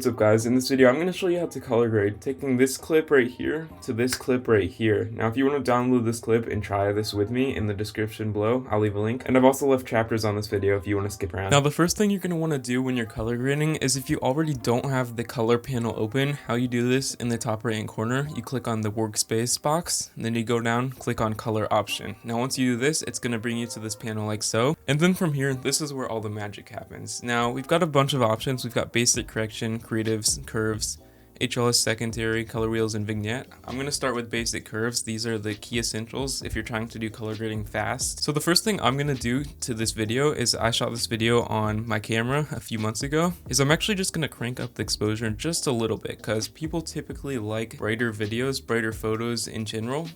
What's up guys, in this video I'm going to show you how to color grade, taking this clip right here to this clip right here. Now if you want to download this clip and try this with me, in the description below I'll leave a link, and I've also left chapters on this video if you want to skip around. Now the first thing you're going to want to do when you're color grading is, if you already don't have the color panel open, how you do this: in the top right hand corner you click on the workspace box, and then you go down, click on color option. Now once you do this, it's going to bring you to this panel like so, and then from here this is where all the magic happens. Now we've got a bunch of options. We've got basic correction, creatives, curves, HLS secondary, color wheels, and vignette. I'm going to start with basic curves. These are the key essentials if you're trying to do color grading fast. So the first thing I'm going to do to this video is, I shot this video on my camera a few months ago, is I'm actually just going to crank up the exposure just a little bit, because people typically like brighter videos, brighter photos in general.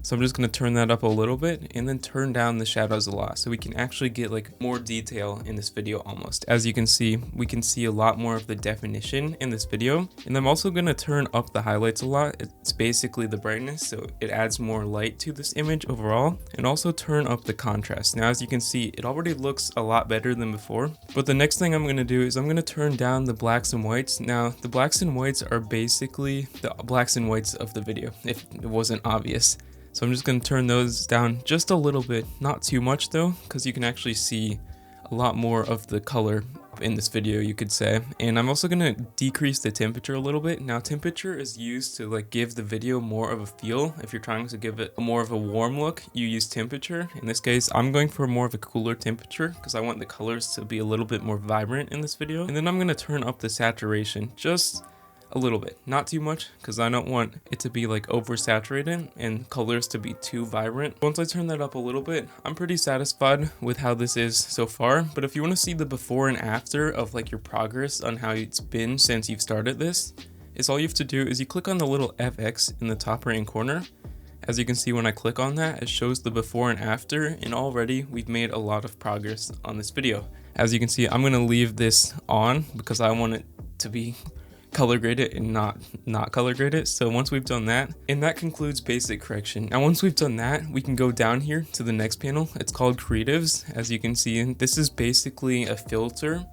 So I'm just going to turn that up a little bit, and then turn down the shadows a lot, so we can actually get like more detail in this video almost. As you can see, we can see a lot more of the definition in this video. And I'm also going to turn up the highlights a lot. It's basically the brightness, so it adds more light to this image overall, and also turn up the contrast. Now as you can see, it already looks a lot better than before, but the next thing I'm going to do is I'm going to turn down the blacks and whites. Now the blacks and whites are basically the blacks and whites of the video, if it wasn't obvious. So I'm just going to turn those down just a little bit, not too much though, because you can actually see a lot more of the color in this video, you could say. And I'm also going to decrease the temperature a little bit. Now temperature is used to like give the video more of a feel. If you're trying to give it more of a warm look, you use temperature. In this case, I'm going for more of a cooler temperature because I want the colors to be a little bit more vibrant in this video. And then I'm going to turn up the saturation just a little bit, not too much, because I don't want it to be like oversaturated and colors to be too vibrant. Once I turn that up a little bit, I'm pretty satisfied with how this is so far. But if you want to see the before and after of like your progress on how it's been since you've started this, is all you have to do is you click on the little FX in the top right hand corner. As you can see, when I click on that, it shows the before and after, and already we've made a lot of progress on this video. As you can see, I'm going to leave this on because I want it to be color grade it and not color grade it. So once we've done that, and that concludes basic correction. Now once we've done that, we can go down here to the next panel. It's called creatives. As you can see, this is basically a filter.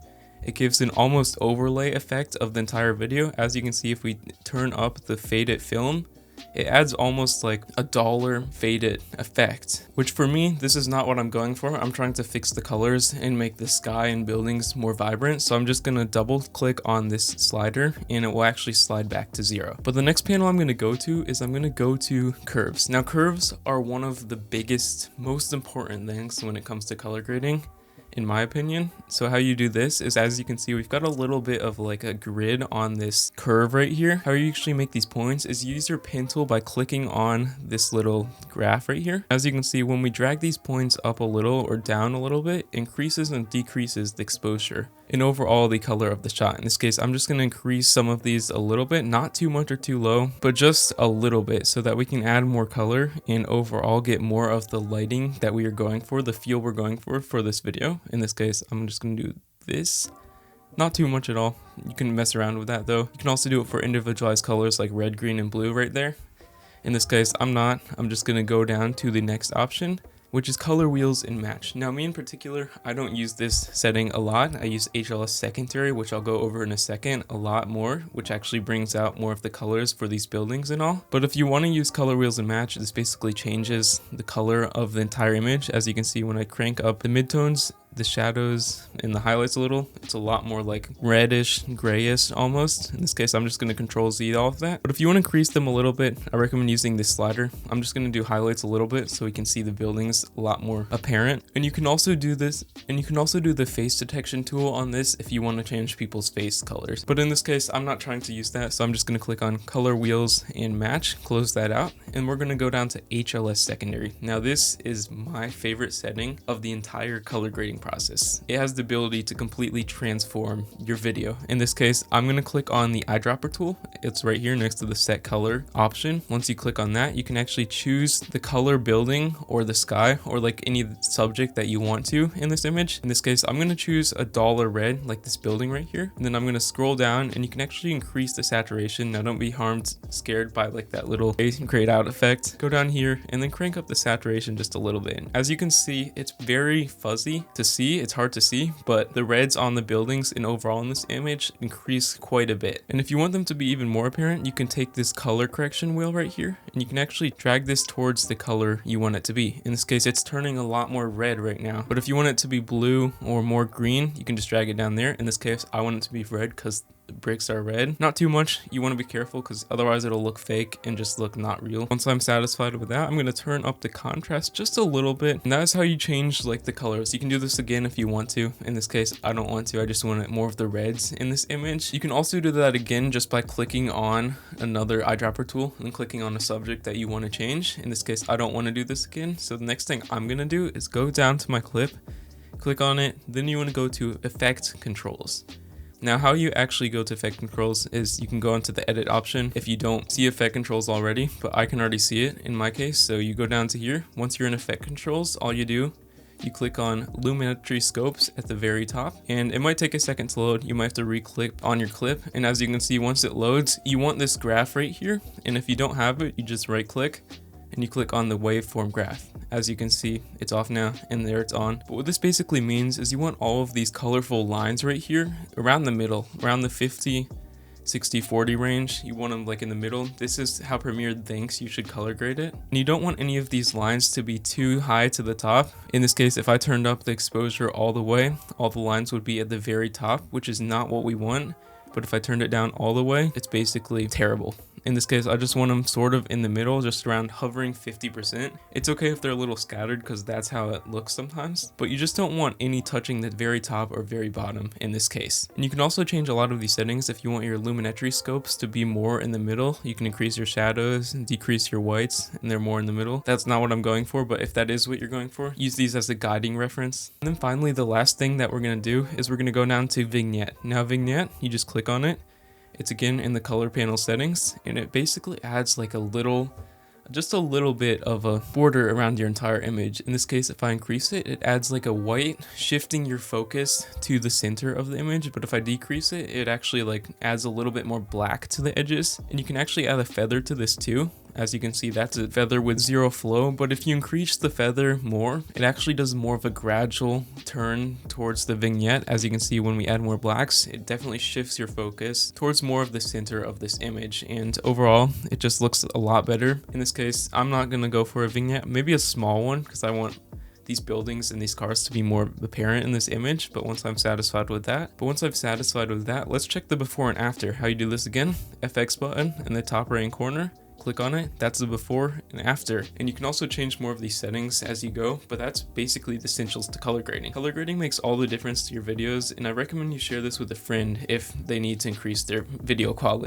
It gives an almost overlay effect of the entire video. As you can see, if we turn up the faded film, it adds almost like a dollar faded effect, which for me, this is not what I'm going for. I'm trying to fix the colors and make the sky and buildings more vibrant. So I'm just going to double click on this slider and it will actually slide back to 0. But the next panel I'm going to go to is I'm going to go to curves. Now curves are one of the biggest, most important things when it comes to color grading, in my opinion. So how you do this is, as you can see, we've got a little bit of like a grid on this curve right here. How you actually make these points is you use your pen tool by clicking on this little graph right here. As you can see, when we drag these points up a little or down a little bit, it increases and decreases the exposure and overall the color of the shot. In this case, I'm just going to increase some of these a little bit, not too much or too low, but just a little bit, so that we can add more color and overall get more of the lighting that we are going for, the feel we're going for this video. In this case, I'm just going to do this. Not too much at all. You can mess around with that though. You can also do it for individualized colors like red, green, and blue right there. In this case, I'm just going to go down to the next option, which is color wheels and match. Now me in particular, I don't use this setting a lot. I use HLS secondary, which I'll go over in a second, a lot more, which actually brings out more of the colors for these buildings and all. But if you want to use color wheels and match, this basically changes the color of the entire image. As you can see, when I crank up the midtones, the shadows, and the highlights a little, it's a lot more like reddish, grayish almost. In this case, I'm just going to Control Z all of that. But if you want to increase them a little bit, I recommend using this slider. I'm just going to do highlights a little bit so we can see the buildings a lot more apparent. And you can also do this, and you can also do the face detection tool on this if you want to change people's face colors. But in this case, I'm not trying to use that, so I'm just going to click on color wheels and match, close that out, and we're going to go down to HLS secondary. Now this is my favorite setting of the entire color grading process. It has the ability to completely transform your video. In this case, I'm going to click on the eyedropper tool. It's right here next to the set color option. Once you click on that, you can actually choose the color building or the sky or like any subject that you want to in this image. In this case, I'm going to choose a dollar red, like this building right here. And then I'm going to scroll down and you can actually increase the saturation. Now don't be scared by like that little grayed out effect. Go down here and then crank up the saturation just a little bit. As you can see, it's very fuzzy to see, it's hard to see, but the reds on the buildings and overall in this image increase quite a bit. And if you want them to be even more apparent, you can take this color correction wheel right here and you can actually drag this towards the color you want it to be. In this case, it's turning a lot more red right now, but if you want it to be blue or more green, you can just drag it down there. In this case, I want it to be red because the bricks are red. Not too much. You want to be careful because otherwise it'll look fake and just look not real. Once I'm satisfied with that, I'm going to turn up the contrast just a little bit. And that is how you change like the colors. You can do this again if you want to. In this case, I don't want to. I just want more of the reds in this image. You can also do that again just by clicking on another eyedropper tool and clicking on a subject that you want to change. In this case, I don't want to do this again. So the next thing I'm going to do is go down to my clip, click on it. Then you want to go to Effect Controls. Now, how you actually go to effect controls is you can go into the edit option if you don't see effect controls already, but I can already see it in my case. So you go down to here. Once you're in effect controls, all you do, you click on lumetri scopes at the very top, and it might take a second to load. You might have to re-click on your clip. And as you can see, once it loads, you want this graph right here. And if you don't have it, you just right click and you click on the waveform graph. As you can see, it's off now and there it's on. But what this basically means is you want all of these colorful lines right here around the middle, around the 50, 60, 40 range. You want them like in the middle. This is how Premiere thinks you should color grade it. And you don't want any of these lines to be too high to the top. In this case, if I turned up the exposure all the way, all the lines would be at the very top, which is not what we want. But if I turned it down all the way, it's basically terrible. In this case, I just want them sort of in the middle, just around hovering 50%. It's okay if they're a little scattered because that's how it looks sometimes, but you just don't want any touching the very top or very bottom in this case. And you can also change a lot of these settings. If you want your lumetri scopes to be more in the middle, you can increase your shadows and decrease your whites and they're more in the middle. That's not what I'm going for, but if that is what you're going for, use these as a guiding reference. And then finally, the last thing that we're going to do is we're going to go down to vignette. Now vignette, you just click on it. It's again in the color panel settings, and it basically adds like just a little bit of a border around your entire image. In this case, if I increase it, it adds like a white, shifting your focus to the center of the image. But if I decrease it, it actually like adds a little bit more black to the edges. And you can actually add a feather to this too. As you can see, that's a feather with zero flow, but if you increase the feather more, it actually does more of a gradual turn towards the vignette. As you can see, when we add more blacks, it definitely shifts your focus towards more of the center of this image, and overall, it just looks a lot better. In this case, I'm not gonna go for a vignette, maybe a small one, because I want these buildings and these cars to be more apparent in this image. But once I'm satisfied with that, let's check the before and after. How you do this again, FX button in the top right corner. Click on it, that's the before and after. And you can also change more of these settings as you go, but that's basically the essentials to color grading. Color grading makes all the difference to your videos, and I recommend you share this with a friend if they need to increase their video quality.